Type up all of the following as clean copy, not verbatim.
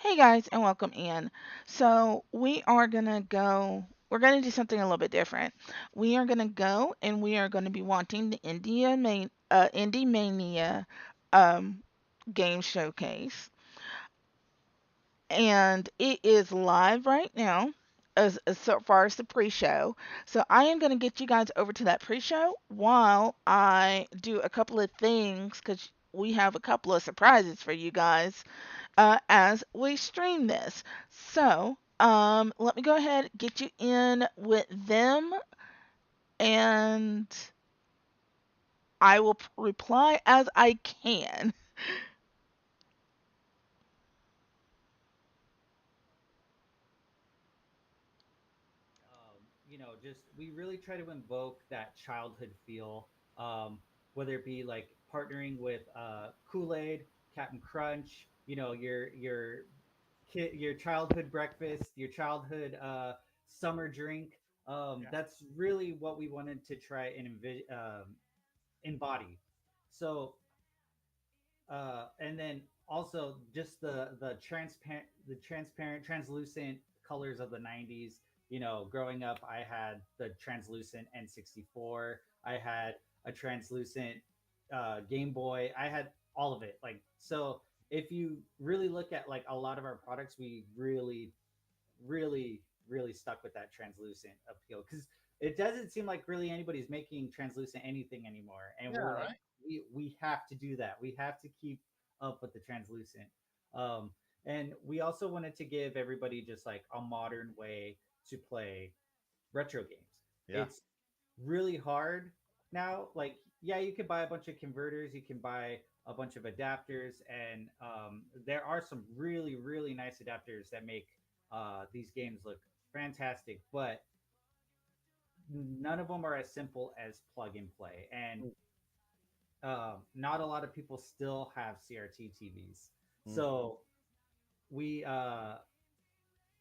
Hey guys, and welcome in. So, we're gonna do something a little bit different. We are gonna go and we are gonna be wanting the IndieMania um, game showcase. And it is live right now as so far as the pre-show. So I am going to get you guys over to that pre-show while I do a couple of things because we have a couple of surprises for you guys as we stream this. So, let me go ahead get you in with them, and I will reply as I can. Just we really try to invoke that childhood feel, whether it be like partnering with Kool-Aid, Captain Crunch, your childhood breakfast, your childhood summer drink. Yeah. That's really what we wanted to try and embody. So and then also just the transparent translucent colors of the 90s. Growing up, I had the translucent N64. I had a translucent Game Boy. I had all of it. Like, so if you really look at like a lot of our products, we really stuck with that translucent appeal, because it doesn't seem like really anybody's making translucent anything anymore, and Yeah. we're like, Right. we have to do that. We have to keep up with the translucent. um and we also wanted to give everybody just like a modern way to play retro games. Yeah. It's really hard now. Like, yeah, you can buy a bunch of converters, you can buy a bunch of adapters, and there are some really nice adapters that make these games look fantastic, but none of them are as simple as plug and play. And not a lot of people still have CRT TVs. Mm. So we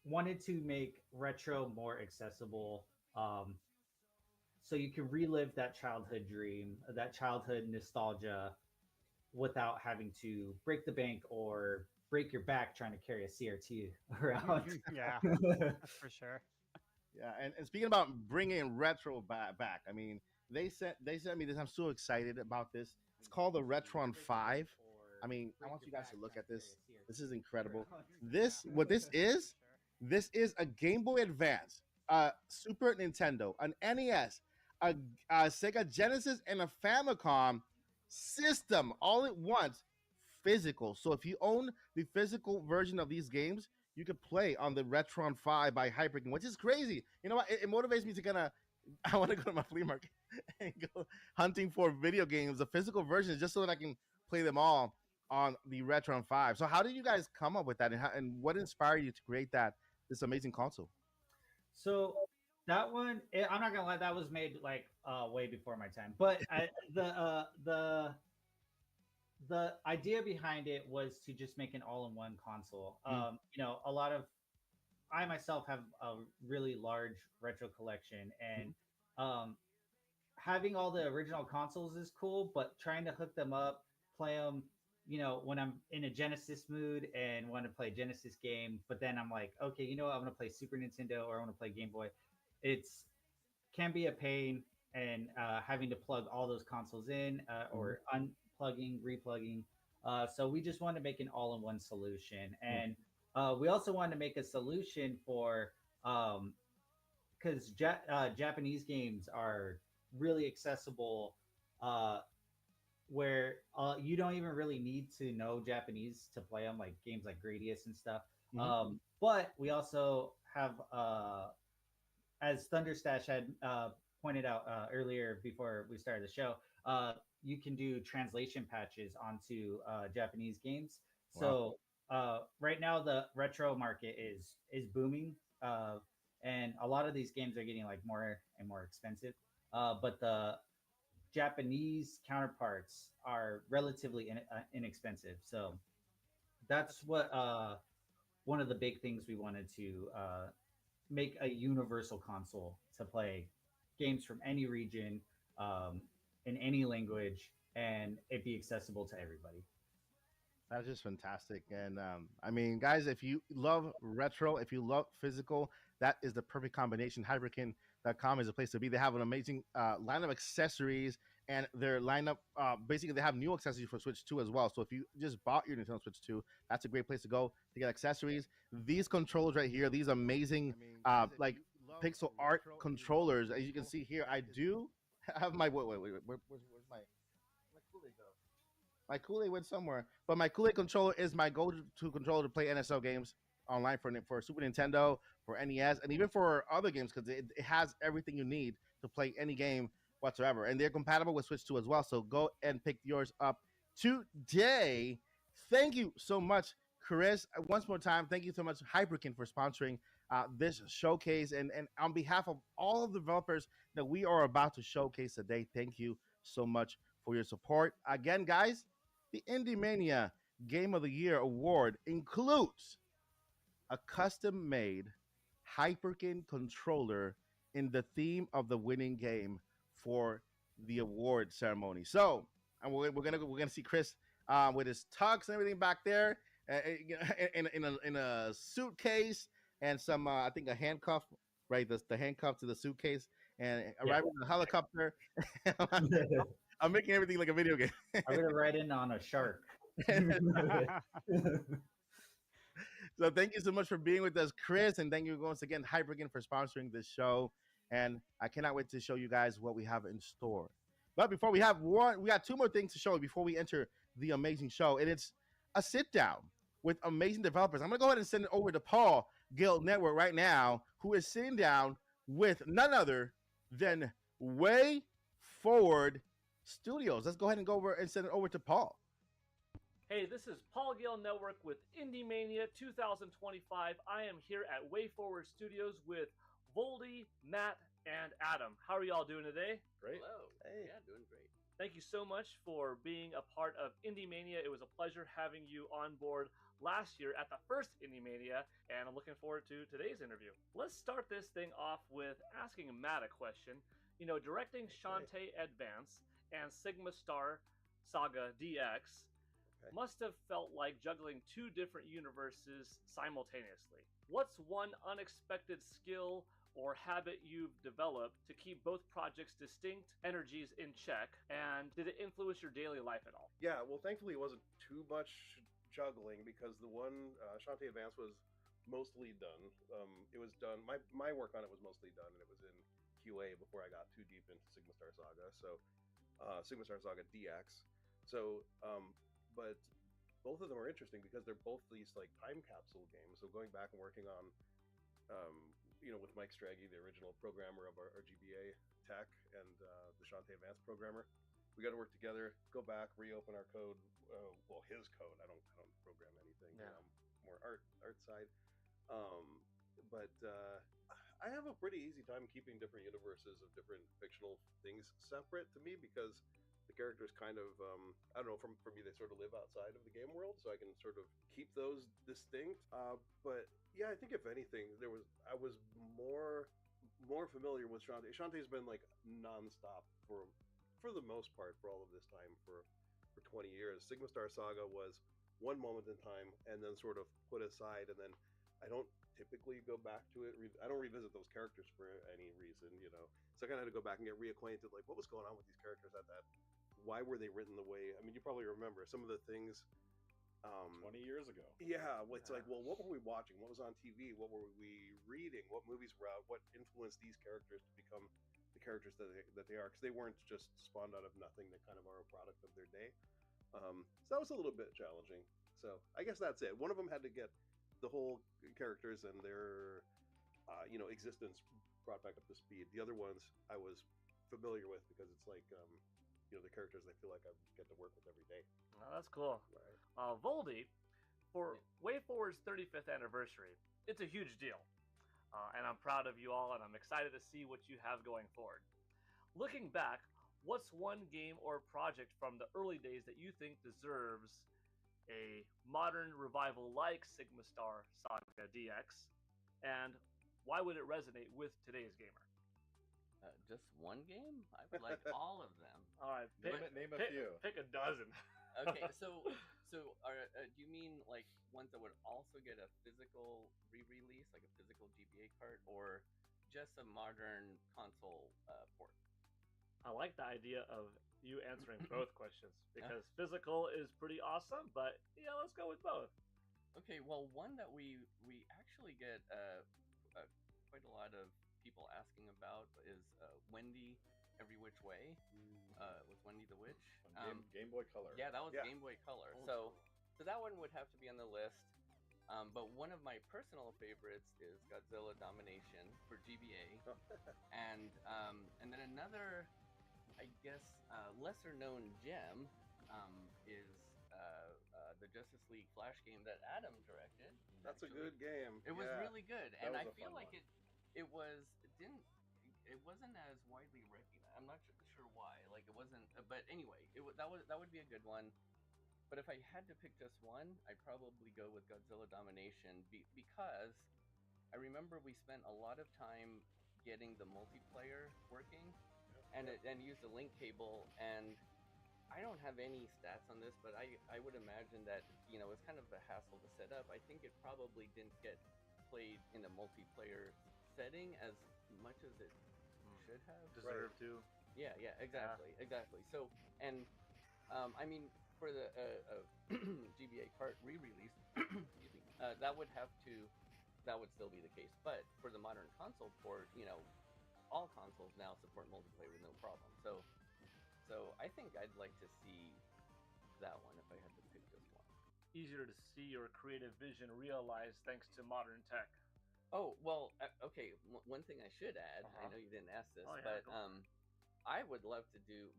wanted to make retro more accessible, um, so you can relive that childhood dream, that childhood nostalgia, without having to break the bank or break your back trying to carry a CRT around. Yeah. For sure. Yeah. And speaking about bringing retro back, I mean, they sent me this. I'm so excited about this. It's called the Retron 5. I mean, I want you guys to look at this. This is incredible. This is a Game Boy Advance, a Super Nintendo, an NES, a Sega Genesis, and a Famicom system all at once, physical. So if you own the physical version of these games, you could play on the Retron 5 by Hyperkin, which is crazy. You know what? It motivates me to I want to go to my flea market and go hunting for video games, the physical versions, just so that I can play them all on the Retron 5. So how did you guys come up with that, and what inspired you to create this amazing console? So that one, I'm not gonna lie, that was made like way before my time. But the idea behind it was to just make an all-in-one console. Mm, A lot of I myself have a really large retro collection, and mm, um, having all the original consoles is cool, but trying to hook them up, play them, when I'm in a Genesis mood and want to play a Genesis game, but then I'm like, okay, I'm gonna play Super Nintendo or I want to play Game Boy. It's can be a pain, and having to plug all those consoles in, mm, or unplugging, replugging. So we just wanted to make an all-in-one solution, mm, and we also wanted to make a solution for because Japanese games are really accessible, uh, where you don't even really need to know Japanese to play them, like games like Gradius and stuff. mm. But we also have, as Thunderstash had pointed out earlier before we started the show, you can do translation patches onto Japanese games. Wow. So right now the retro market is booming, uh, and a lot of these games are getting like more and more expensive. But the Japanese counterparts are relatively inexpensive. So that's what one of the big things we wanted to make a universal console to play games from any region, um, in any language, and it be accessible to everybody. That's just fantastic. And I mean, guys, if you love retro, if you love physical, that is the perfect combination. Hyperkin.com is a place to be. They have an amazing line of accessories, and their lineup, basically, they have new accessories for Switch 2 as well. So if you just bought your Nintendo Switch 2, that's a great place to go to get accessories. These controllers right here, these amazing, like pixel art controllers, as you can see here, I do have my, wait, where's my Kool-Aid go? My Kool-Aid went somewhere, but my Kool-Aid controller is my go-to controller to play NSO games online for Super Nintendo, for NES, and even for other games because it has everything you need to play any game whatsoever. And they're compatible with Switch 2 as well. So go and pick yours up today. Thank you so much, Chris. Once more time, thank you so much, Hyperkin, for sponsoring this showcase. And on behalf of all of the developers that we are about to showcase today, thank you so much for your support. Again, guys, the IndieMania Game of the Year award includes a custom made Hyperkin controller in the theme of the winning game for the award ceremony. So, and we're gonna see Chris with his tux and everything back there, in a suitcase and some I think a handcuff, right? The handcuff to the suitcase and Yeah. arriving in a helicopter. I'm I'm making everything like a video game. gonna ride in on a shark. So thank you so much for being with us, Chris, and thank you once again, Hyperkin, for sponsoring this show. And I cannot wait to show you guys what we have in store. But before we got two more things to show before we enter the amazing show, and it's a sit down with amazing developers. I'm gonna go ahead and send it over to Paul Gale Network right now, who is sitting down with none other than Way Forward Studios. Let's go ahead and go over and send it over to Paul. Hey, this is Paul Gale Network with IndieMania 2025. I am here at WayForward Studios with Voldy, Matt, and Adam. How are y'all doing today? Great. Hello. Hey. Yeah, doing great. Thank you so much for being a part of IndieMania. It was a pleasure having you on board last year at the first IndieMania, and I'm looking forward to today's interview. Let's start this thing off with asking Matt a question. You know, directing Shantae Advance and Sigma Star Saga DX must have felt like juggling two different universes simultaneously. What's one unexpected skill or habit you've developed to keep both projects' distinct energies in check, and did it influence your daily life at all? Yeah, well, thankfully it wasn't too much juggling because the one Shantae Advance was mostly done. It was done. My work on it was mostly done, and it was in QA before I got too deep into Sigma Star Saga. So Sigma Star Saga DX. So but both of them are interesting because they're both these like time capsule games. So going back and working on, with Mike Straggy, the original programmer of our GBA tech, and the Shantae Advanced programmer, we got to work together, go back, reopen our code. Well, his code. I don't program anything. Yeah. More art side. But I have a pretty easy time keeping different universes of different fictional things separate to me because the characters kind of I don't know, for me they sort of live outside of the game world, so I can sort of keep those distinct. But yeah, I think if anything, I was more familiar with Shantae. Shantae's been like nonstop for the most part for all of this time for 20 years. Sigma Star Saga was one moment in time and then sort of put aside, and then I don't typically go back to it. I don't revisit those characters for any reason, So I kind of had to go back and get reacquainted, like what was going on with these characters at that. Why were they written the way? I mean, you probably remember some of the things. 20 years ago. Yeah, it's like, well, what were we watching? What was on TV? What were we reading? What movies were out? What influenced these characters to become the characters that they are? Because they weren't just spawned out of nothing. They kind of are a product of their day. So that was a little bit challenging. So I guess that's it. One of them had to get the whole characters and their existence brought back up to speed. The other ones I was familiar with because it's like the characters I feel like I get to work with every day. Oh, that's cool. Right. Voldy, for WayForward's 35th anniversary, it's a huge deal. And I'm proud of you all, and I'm excited to see what you have going forward. Looking back, what's one game or project from the early days that you think deserves a modern revival like Sigma Star Saga DX, and why would it resonate with today's gamer? Just one game? I would like all of them. All right, Name a few. Pick a dozen. Okay, so modern console port. I like the idea of you answering both questions because physical is pretty awesome, but yeah, let's go with both. Okay, well, one that we actually get quite a lot of people asking about is Wendy Every Which Way. With Wendy the Witch. Game Boy Color. Yeah, that was Game Boy Color. So that one would have to be on the list. But one of my personal favorites is Godzilla Domination for GBA, and then another, I guess, lesser known gem is the Justice League Flash game that Adam directed. That's a good game. It was really good, and I feel like one. it wasn't as widely recognized. I'm not sure why. Like it wasn't, but anyway, that would be a good one. But if I had to pick just one, I'd probably go with Godzilla Domination because I remember we spent a lot of time getting the multiplayer working, and used a link cable. And I don't have any stats on this, but I would imagine that it's kind of a hassle to set up. I think it probably didn't get played in a multiplayer setting as much as it should have. Deserve to. Yeah, exactly. So, and I mean, for the GBA cart re-release, that would still be the case. But for the modern console port, all consoles now support multiplayer with no problem. So I think I'd like to see that one if I had to pick just one. Easier to see your creative vision realized thanks to modern tech. Oh, well, okay, one thing I should add, I know you didn't ask this, but I would love to do...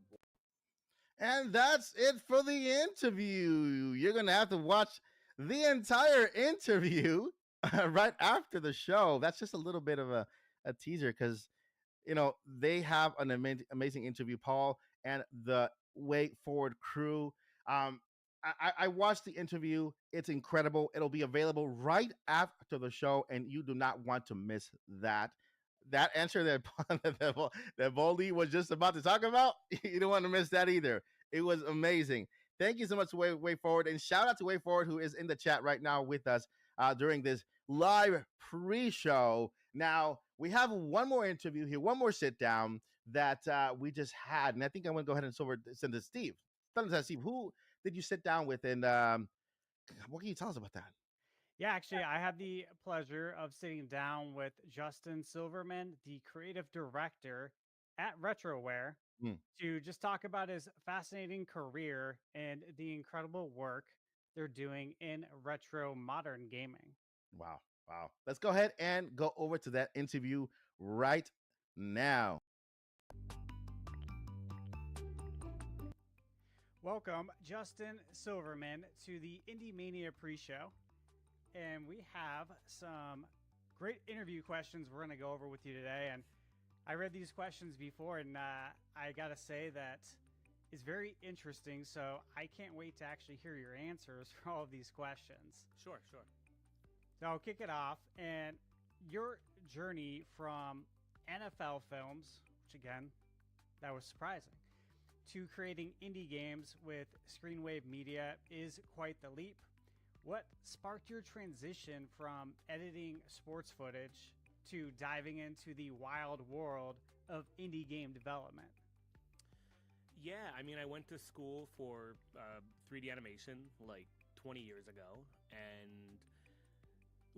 And that's it for the interview. You're going to have to watch the entire interview right after the show. That's just a little bit of a teaser because, they have an amazing interview, Paul and the Way Forward crew. I watched the interview. It's incredible. It'll be available right after the show, and you do not want to miss that. That answer that Voldy was just about to talk about, you don't want to miss that either. It was amazing. Thank you so much, Way Forward, and shout out to Way Forward, who is in the chat right now with us during this live pre-show. Now, we have one more interview here, one more sit-down that we just had, and I think I'm going to go ahead and send to Steve. Steve, who did you sit down with, and what can you tell us about that? Yeah, actually, I had the pleasure of sitting down with Justin Silverman, the creative director at Retroware, to just talk about his fascinating career and the incredible work they're doing in retro modern gaming. Wow. Let's go ahead and go over to that interview right now. Welcome, Justin Silverman, to the IndieMania pre-show. And we have some great interview questions we're going to go over with you today. And I read these questions before, and I got to say that it's very interesting. So I can't wait to actually hear your answers for all of these questions. Sure. So I'll kick it off. And your journey from NFL films, which again, that was surprising, to creating indie games with Screenwave Media is quite the leap. What sparked your transition from editing sports footage to diving into the wild world of indie game development? Yeah, I mean, I went to school for 3D animation like 20 years ago, and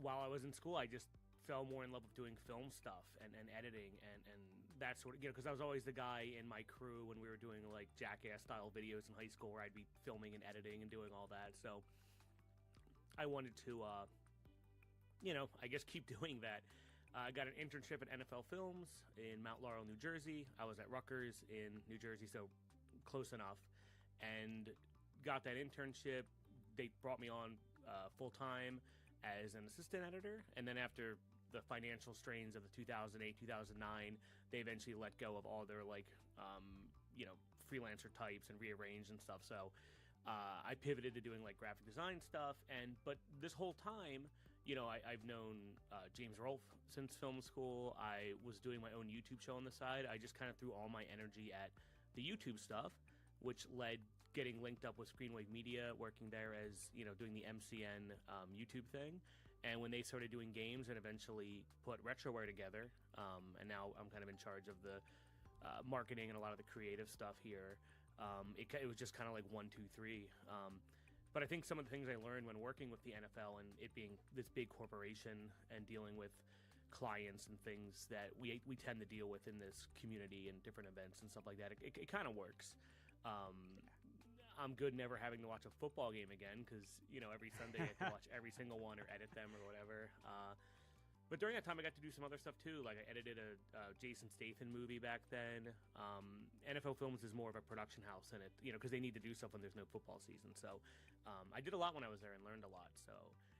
while I was in school, I just fell more in love with doing film stuff and editing and that sort of, because I was always the guy in my crew when we were doing like Jackass style videos in high school where I'd be filming and editing and doing all that. So I wanted to, I guess keep doing that. I got an internship at NFL Films in Mount Laurel, New Jersey. I was at Rutgers in New Jersey, so close enough, and got that internship. They brought me on full-time as an assistant editor, and then after the financial strains of the 2008, 2009, they eventually let go of all their freelancer types and rearranged and stuff. So I pivoted to doing like graphic design stuff, but this whole time, I've known James Rolfe since film school. I was doing my own YouTube show on the side. I just kind of threw all my energy at the YouTube stuff, which led getting linked up with Screenwave Media, working there as, doing the MCN YouTube thing. And when they started doing games and eventually put Retroware together, and now I'm kind of in charge of the marketing and a lot of the creative stuff here. It was just kind of like 1, 2, 3. But I think some of the things I learned when working with the NFL and it being this big corporation and dealing with clients and things that we tend to deal with in this community and different events and stuff like that, it kind of works. Um, I'm good never having to watch a football game again because every Sunday I have to watch every single one or edit them or whatever. But during that time, I got to do some other stuff too. Like I edited a Jason Statham movie back then. NFL Films is more of a production house, and because they need to do stuff when there's no football season. So I did a lot when I was there and learned a lot. So,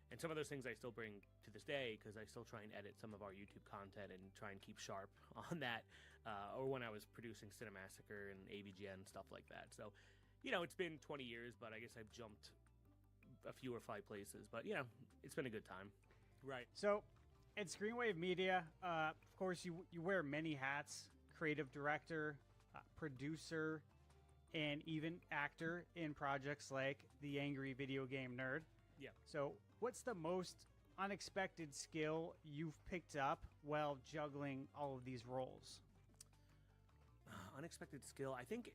and some of those things I still bring to this day because I still try and edit some of our YouTube content and try and keep sharp on that. Or when I was producing Cinemassacre and AVGN stuff like that. So, it's been 20 years, but I guess I've jumped a few or 5 places. But it's been a good time. Right. So, at Screenwave Media, of course, you wear many hats: creative director, producer, and even actor in projects like The Angry Video Game Nerd. Yeah. So, what's the most unexpected skill you've picked up while juggling all of these roles? Unexpected skill. I think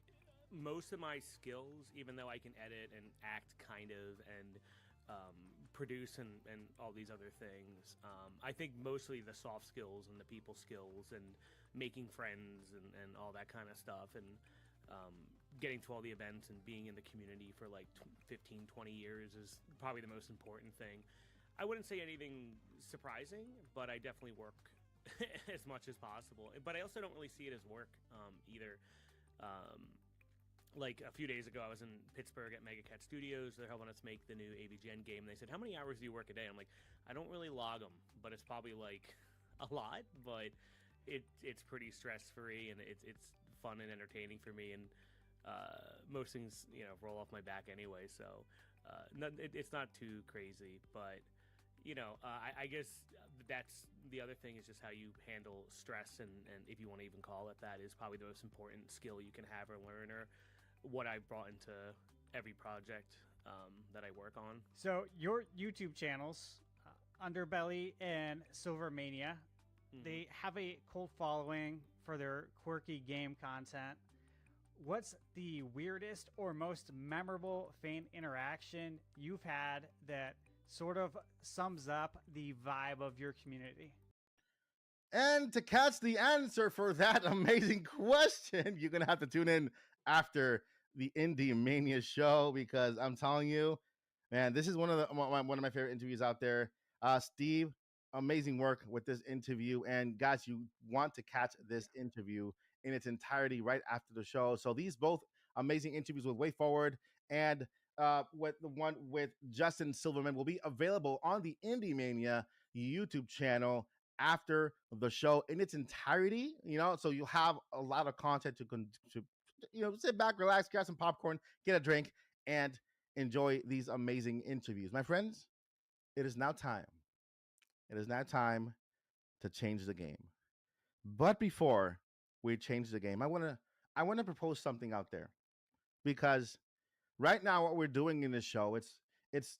most of my skills, even though I can edit and act kind of and produce and all these other things, I think mostly the soft skills and the people skills and making friends and all that kind of stuff and getting to all the events and being in the community for like 15, 20 years is probably the most important thing. I wouldn't say anything surprising, but I definitely work as much as possible. But I also don't really see it as work either. Like a few days ago, I was in Pittsburgh at Mega Cat Studios. They're helping us make the new AVGN game. And they said, "How many hours do you work a day?" I'm like, "I don't really log them, but it's probably like a lot. But it's pretty stress free and it's fun and entertaining for me. And most things roll off my back anyway, so it's not too crazy. But I guess that's the other thing is just how you handle stress and if you want to even call it that is probably the most important skill you can have or learn or what I brought into every project that I work on. So your YouTube channels, Underbelly and Silvermania, they have a cult following for their quirky game content. What's the weirdest or most memorable fan interaction you've had that sort of sums up the vibe of your community? And to catch the answer for that amazing question, you're going to have to tune in after the IndieMania show because I'm telling you, man, this is one of my favorite interviews out there. Steve, amazing work with this interview. And guys, you want to catch this interview in its entirety right after the show. So these both amazing interviews with Way Forward and with the one with Justin Silverman will be available on the IndieMania YouTube channel after the show in its entirety. So you'll have a lot of content to sit back, relax, grab some popcorn, get a drink, and enjoy these amazing interviews. My friends, it is now time. It is now time to change the game. But before we change the game, I want to propose something out there because right now what we're doing in this show, it's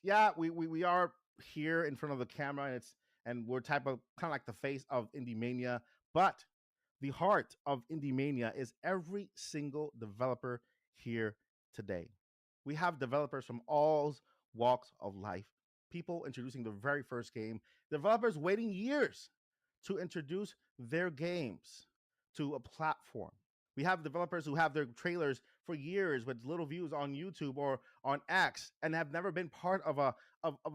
yeah, we are here in front of the camera and we're kind of like the face of IndieMania, but the heart of IndieMania is every single developer here today. We have developers from all walks of life, people introducing their very first game, developers waiting years to introduce their games to a platform. We have developers who have their trailers for years with little views on YouTube or on X and have never been part of a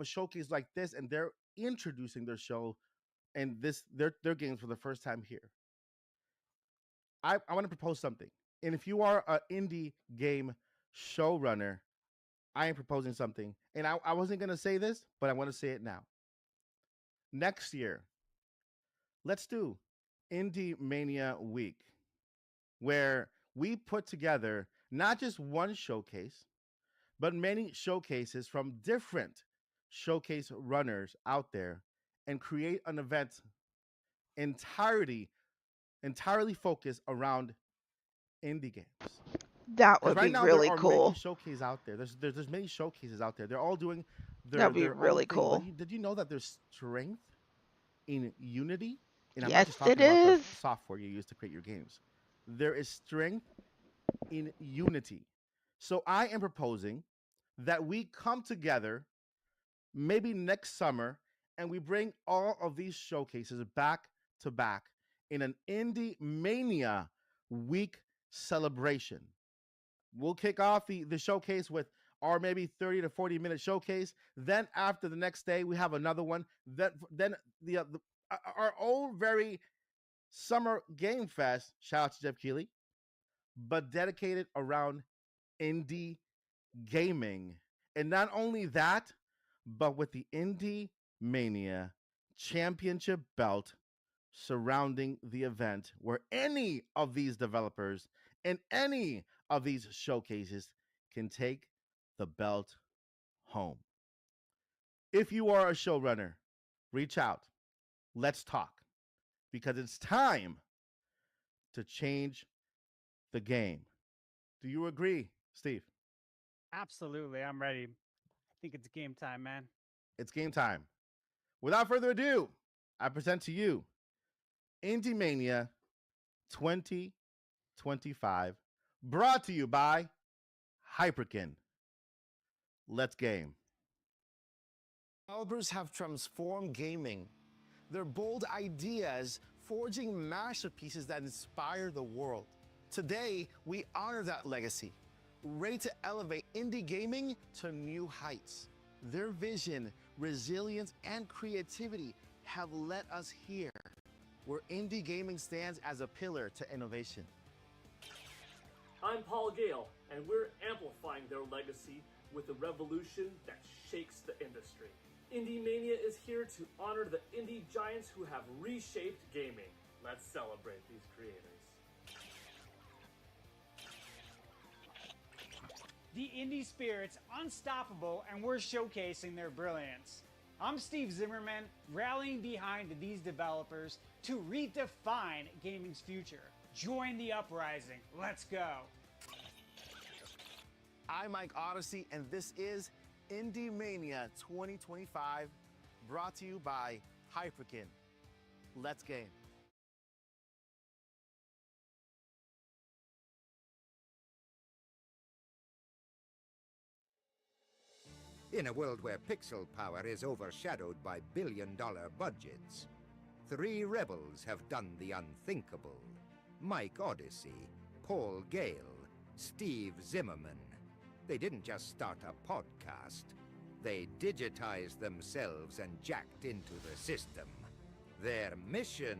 showcase like this, and they're introducing their show and their games for the first time here. I want to propose something. And if you are an indie game showrunner, I am proposing something. And I wasn't going to say this, but I want to say it now. Next year, let's do IndieMania Week, where we put together not just one showcase, but many showcases from different showcase runners out there and create an event entirely focused around indie games. That Because would right be now there really are many cool. showcases out there. There's many showcases out there. They're all doing That'd be their own really thing. But cool. did you know that there's strength in unity and I'm not Yes, just it talking about the is. software you use to create your games. There is strength in unity. So I am proposing that we come together maybe next summer and we bring all of these showcases back to back in an Indie Mania week celebration. We'll kick off the showcase with our maybe 30 to 40-minute showcase. Then after the next day, we have another one. Then the our own very summer game fest. Shout out to Jeff Keighley, but dedicated around indie gaming. And not only that, but with the Indie Mania Championship belt surrounding the event, where any of these developers and any of these showcases can take the belt home. If you are a showrunner, reach out. Let's talk because it's time to change the game. Do you agree, Steve? Absolutely, I'm ready. I think it's game time, man. It's game time. Without further ado, I present to you Indie Mania 2025, brought to you by Hyperkin. Let's game. Developers have transformed gaming. Their bold ideas forging masterpieces that inspire the world. Today, we honor that legacy, ready to elevate indie gaming to new heights. Their vision, resilience, and creativity have led us here, where indie gaming stands as a pillar to innovation. I'm Paul Gale, and we're amplifying their legacy with a revolution that shakes the industry. IndieMania is here to honor the indie giants who have reshaped gaming. Let's celebrate these creators. The indie spirit's unstoppable, and we're showcasing their brilliance. I'm Steve Zimmerman, rallying behind these developers to redefine gaming's future. Join the uprising. Let's go. I'm Mike Odyssey, and this is IndieMania 2025, brought to you by Hyperkin. Let's game. In a world where pixel power is overshadowed by billion-dollar budgets, three rebels have done the unthinkable. Mike Odyssey, Paul Gale, Steve Zimmerman. They didn't just start a podcast. They digitized themselves and jacked into the system. Their mission: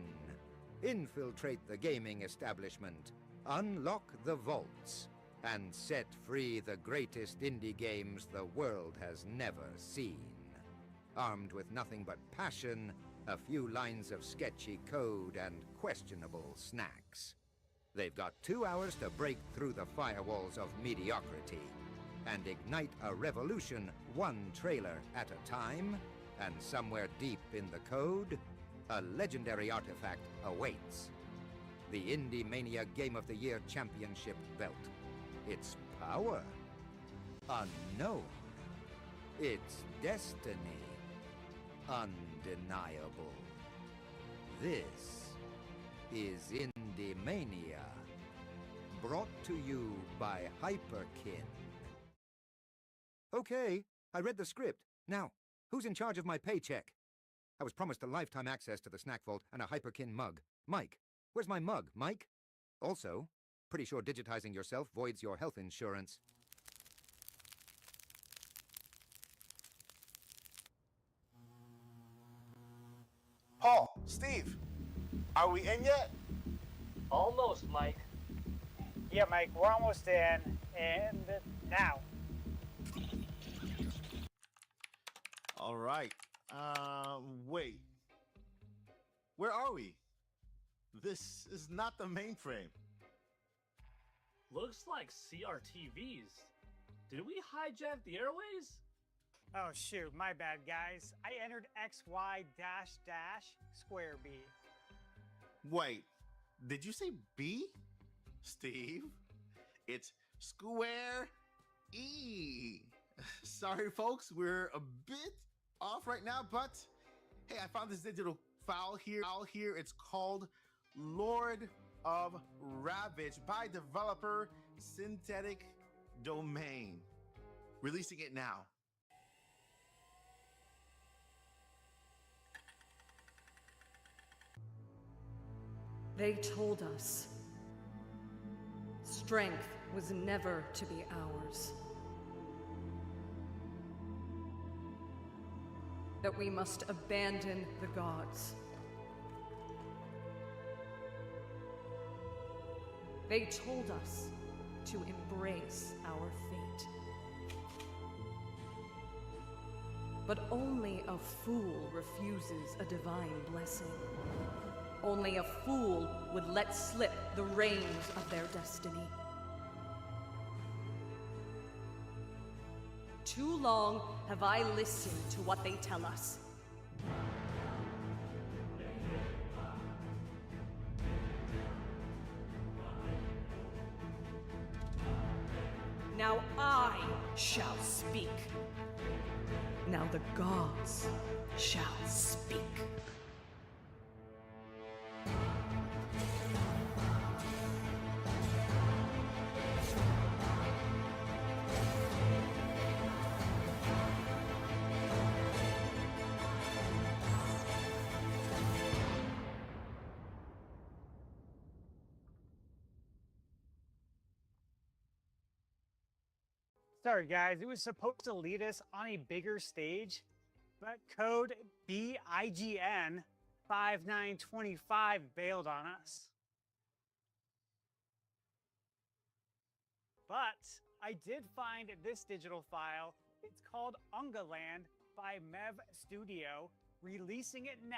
infiltrate the gaming establishment, unlock the vaults, and set free the greatest indie games the world has never seen. Armed with nothing but passion, a few lines of sketchy code, and questionable snacks. They've got 2 hours to break through the firewalls of mediocrity and ignite a revolution one trailer at a time, and somewhere deep in the code, a legendary artifact awaits. The IndieMania Game of the Year Championship belt. Its power, unknown. Its destiny, undeniable. This is IndieMania, brought to you by Hyperkin. Okay, I read the script. Now, who's in charge of my paycheck? I was promised a lifetime access to the snack vault and a Hyperkin mug. Mike, where's my mug, Mike? Also, pretty sure digitizing yourself voids your health insurance. Paul, Steve, are we in yet? Almost, Mike. Yeah, Mike, we're almost in. And now. All right. Wait. Where are we? This is not the mainframe. Looks like CRTVs. Did we hijack the airways? Oh, shoot, my bad, guys. I entered XY square B. Wait, did you say B? Steve? It's square E. Sorry, folks, we're a bit off right now, but hey, I found this digital file here. It's called Lord of Ravage by developer Synthetic Domain. Releasing it now. They told us strength was never to be ours. That we must abandon the gods. They told us to embrace our fate. But only a fool refuses a divine blessing. Only a fool would let slip the reins of their destiny. Too long have I listened to what they tell us. Now I shall speak. Now the gods shall speak. Sorry, guys, it was supposed to lead us on a bigger stage, but code BIGN 5925 bailed on us. But I did find this digital file. It's called Ungaland by Mev Studio, releasing it now.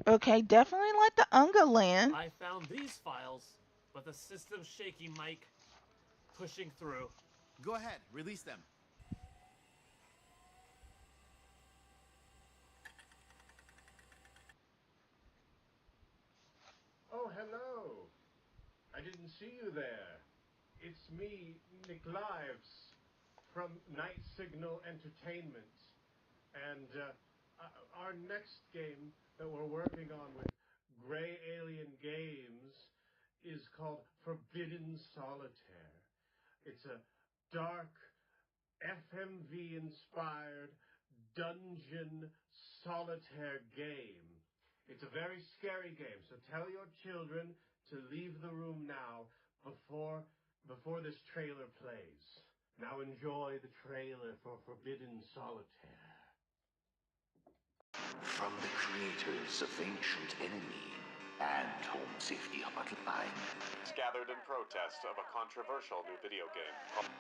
Okay, definitely like the Unga Land. I found these files, but the system's shaky, Mike. Pushing through. Go ahead, release them. Oh, hello. I didn't see you there. It's me, Nick Lives, from Night Signal Entertainment. And our next game that we're working on with Gray Alien Games is called Forbidden Solitaire. It's a dark, FMV-inspired dungeon solitaire game. It's a very scary game, so tell your children to leave the room now before this trailer plays. Now enjoy the trailer for Forbidden Solitaire. From the creators of Ancient Enemy and Home Safety Hotline, gathered in protest of a controversial new video game,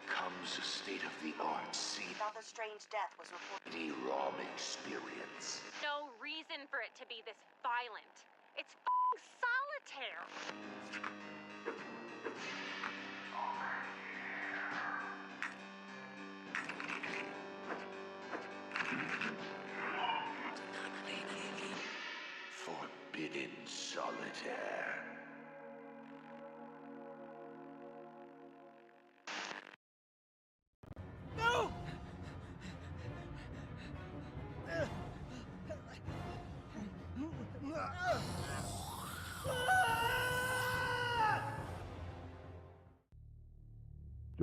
comes a state-of-the-art Another strange death was reported. CD-ROM experience. No reason for it to be this violent. It's f***ing solitaire. Forbidden Solitaire. No!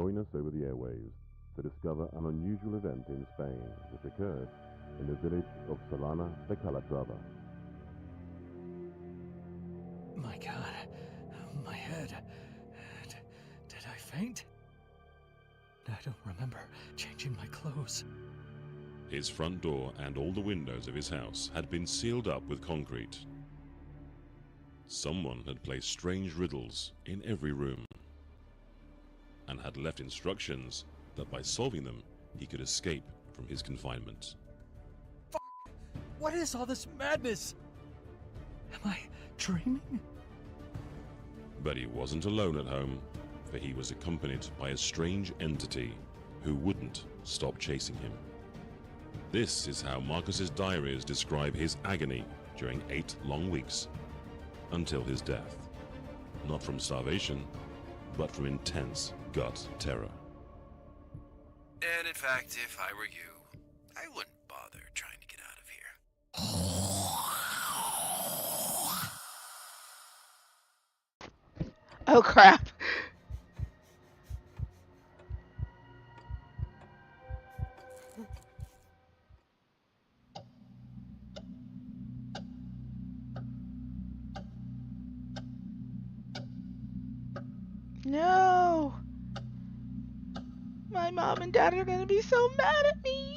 join us over the airwaves to discover an unusual event in Spain which occurred in the village of Solana de Calatrava. My God, my head. Did I faint? I don't remember changing my clothes. His front door and all the windows of his house had been sealed up with concrete. Someone had placed strange riddles in every room and had left instructions that by solving them, he could escape from his confinement. What is all this madness? Am I dreaming? But he wasn't alone at home, for he was accompanied by a strange entity who wouldn't stop chasing him. This is how Marcus's diaries describe his agony during 8 long weeks until his death. Not from starvation, but from intense gut terror. And in fact, if I were you, I wouldn't bother trying to get out of here. Oh crap. No. My mom and dad are gonna be so mad at me.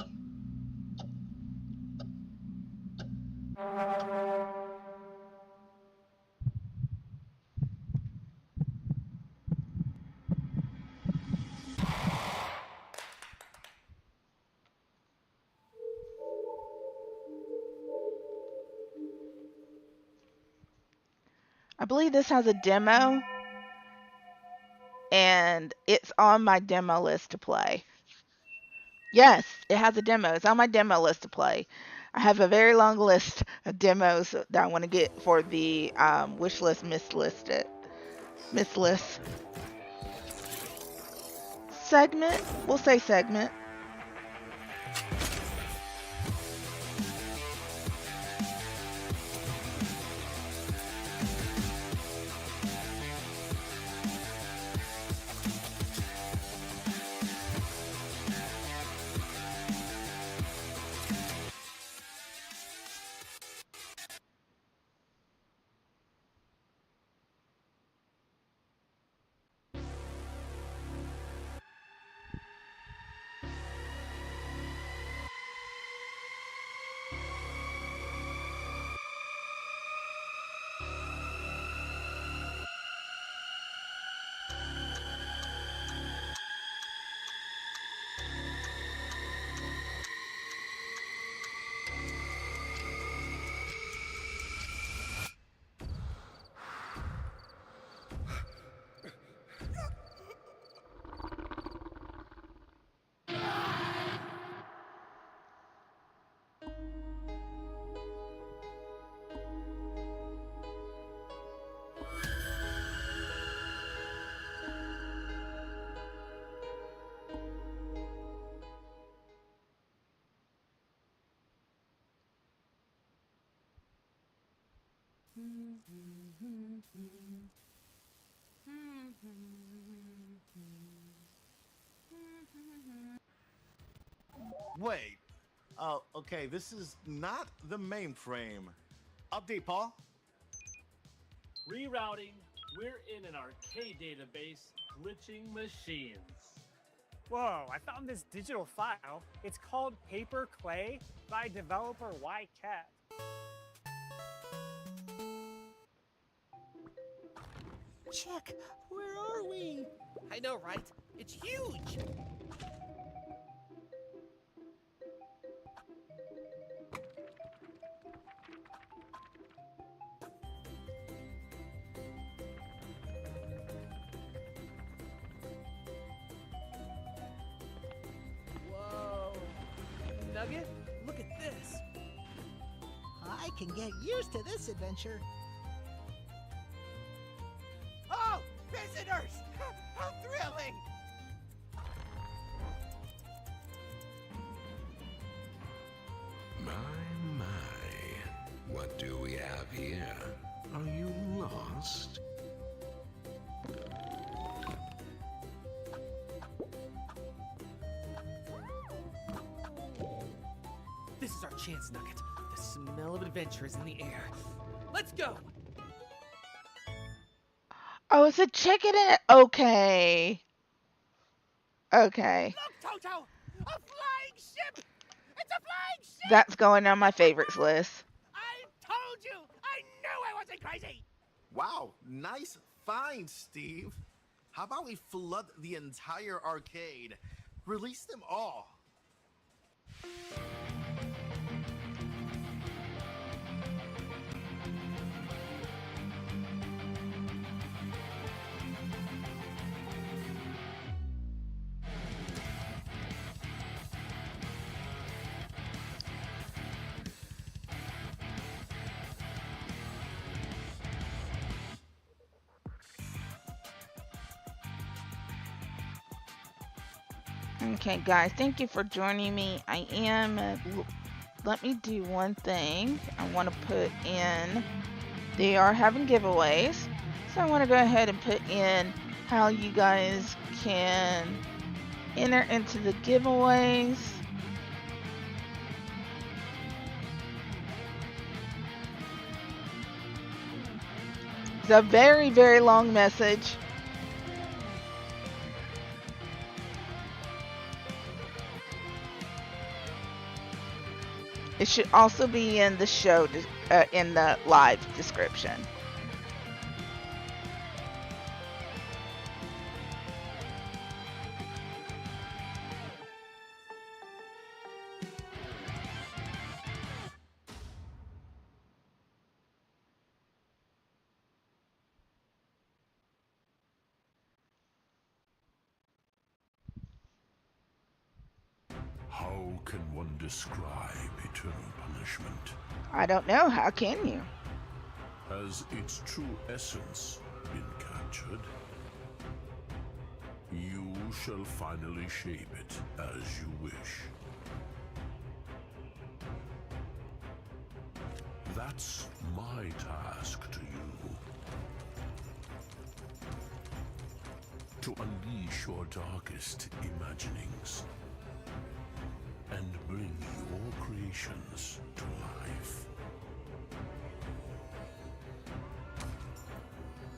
I believe this has a demo, and it's on my demo list to play. Yes, it has a demo. It's on my demo list to play. I have a very long list of demos that I want to get for the wish list miss list segment. We'll say segment. Wait. Oh, okay, this is not the mainframe. Update, Paul. Rerouting. We're in an arcade database, glitching machines. Whoa, I found this digital file. It's called Paper Clay by developer YCat. Check, where are we? I know, right? It's huge! Whoa. Nugget, look at this. I can get used to this adventure. Oh, visitors! How thrilling! My. What do we have here? Are you lost? chance, Nugget. The smell of adventure is in the air. Let's go! Oh, it's a chicken in it. Okay. Okay. Look, Toto! A flying ship! It's a flying ship! That's going on my favorites list. I told you! I knew I wasn't crazy! Wow, nice find, Steve. How about we flood the entire arcade? Release them all. Okay, guys, thank you for joining me. I am. Let me do one thing. I want to put in. They are having giveaways, so I want to go ahead and put in how you guys can enter into the giveaways. It's a very, very long message. It should also be in the show, in the live description. How can one describe eternal punishment? I don't know. How can you? Has its true essence been captured? You shall finally shape it as you wish. That's my task to you. To unleash your darkest imaginings and bring your creations to life.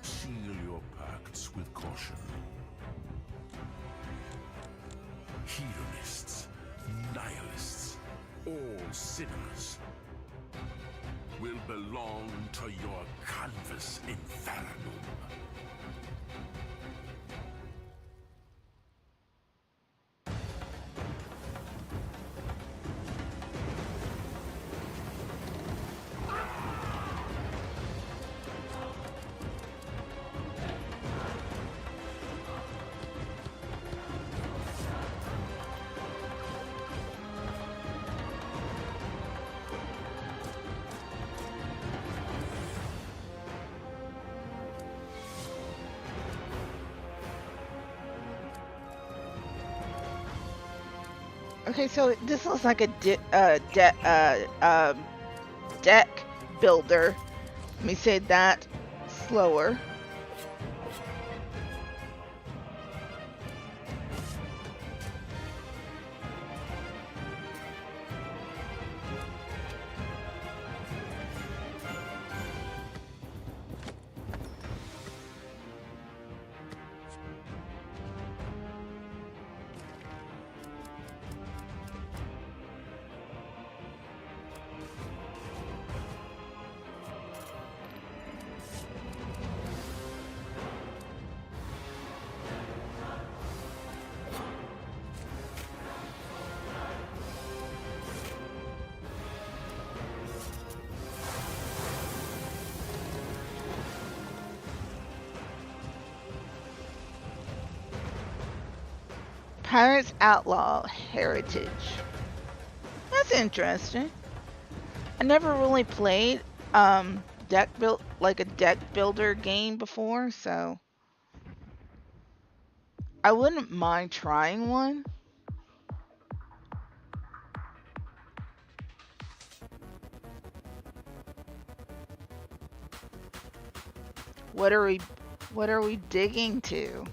Seal your pacts with caution. Hedonists, nihilists, all sinners will belong to your canvas infernum. Okay, so this looks like a deck builder. Let me say that slower. Pirates Outlaw Heritage. That's interesting. I never really played like a deck builder game before, so I wouldn't mind trying one. What are we digging to?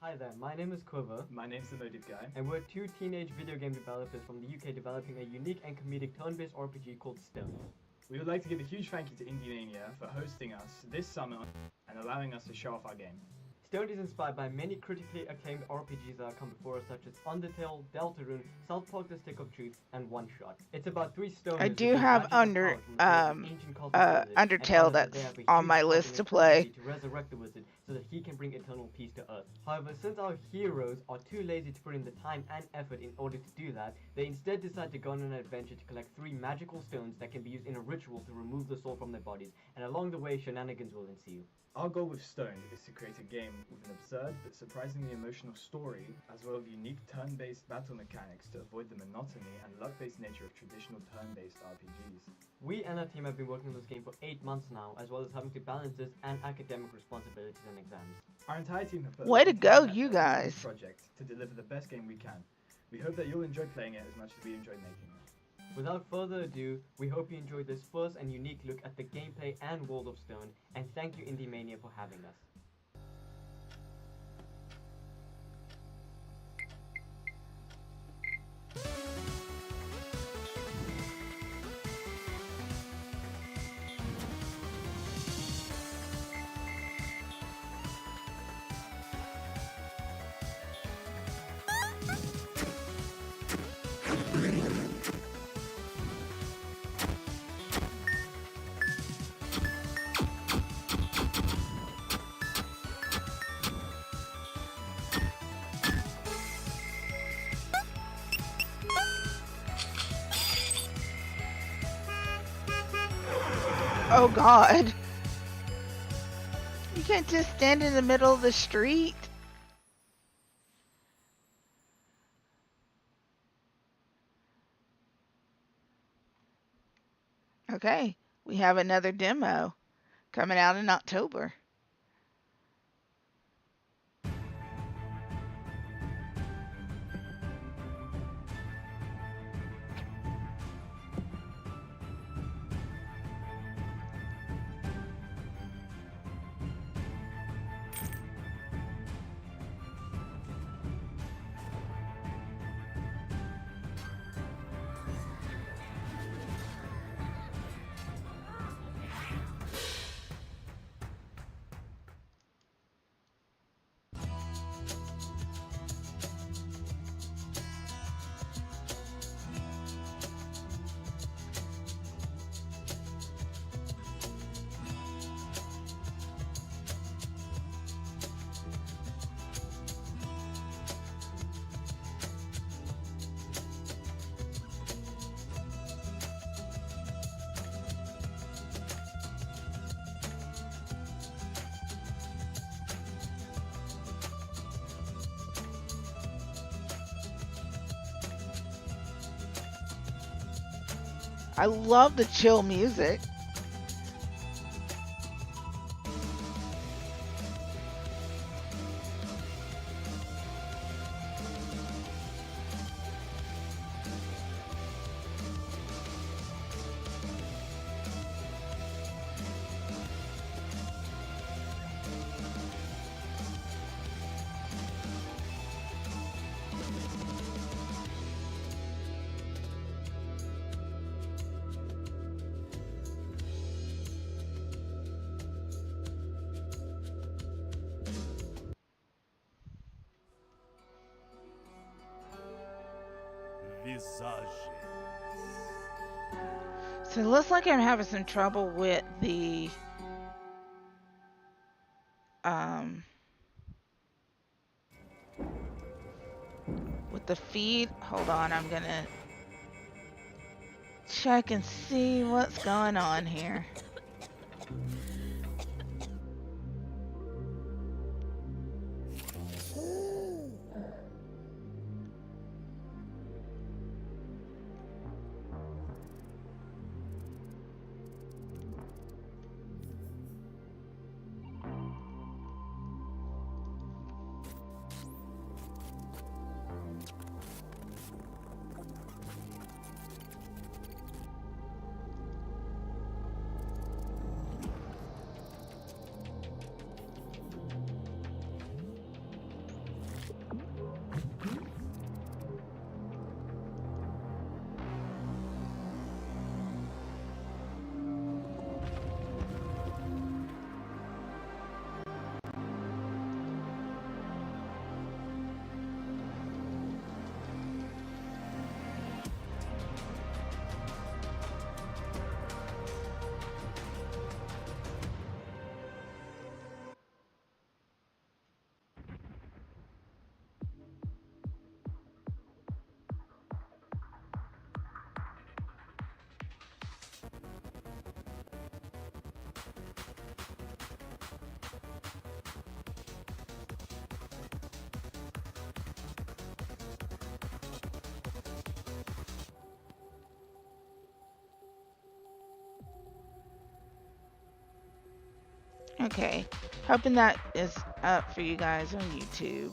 Hi there, my name is Quiver. My name's the Motive Guy. And we're two teenage video game developers from the UK developing a unique and comedic turn-based RPG called Stone. We would like to give a huge thank you to IndieMania for hosting us this summer and allowing us to show off our game. Stone is inspired by many critically acclaimed RPGs that have come before us, such as Undertale, Deltarune, South Park: The Stick of Truth, and One Shot. It's about three stoners. I do have Undertale that's on my list to play. To resurrect the wizard so that he can bring eternal peace to Earth. However, since our heroes are too lazy to put in the time and effort in order to do that, they instead decide to go on an adventure to collect 3 magical stones that can be used in a ritual to remove the soul from their bodies, and along the way, shenanigans will ensue. Our goal with Stone is to create a game with an absurd but surprisingly emotional story, as well as unique turn-based battle mechanics to avoid the monotony and luck-based nature of traditional turn-based RPGs. We and our team have been working on this game for 8 months now, as well as having to balance this and academic responsibilities and exams. Our entire team have put Way to go, you guys! Project to deliver the best game we can. We hope that you'll enjoy playing it as much as we enjoyed making it. Without further ado, we hope you enjoyed this first and unique look at the gameplay and world of Stone, and thank you IndieMania for having us. Oh God. You can't just stand in the middle of the street. Okay, we have another demo coming out in October. I love the chill music. So it looks like I'm having some trouble with the feed. Hold on, I'm gonna check and see what's going on here. Okay, hoping that is up for you guys on YouTube.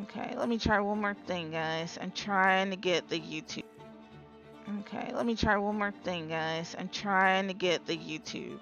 Okay, let me try one more thing, guys. I'm trying to get the YouTube. Okay, let me try one more thing, guys. I'm trying to get the YouTube.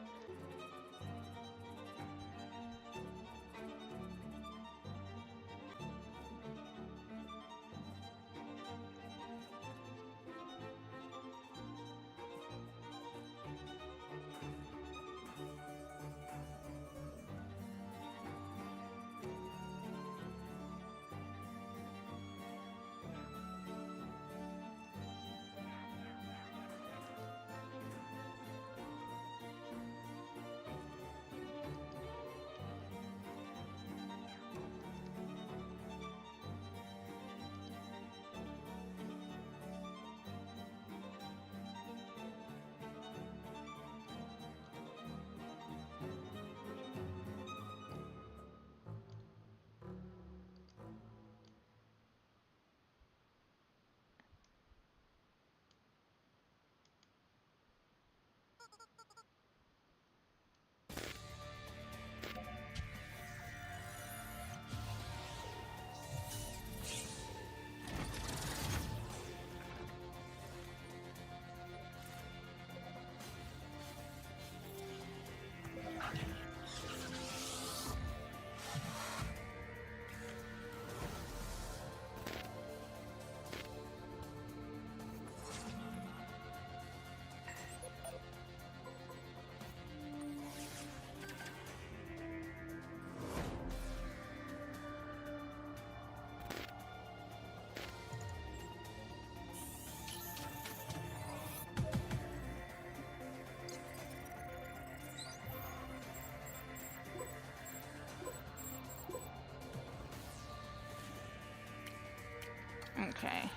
Okay.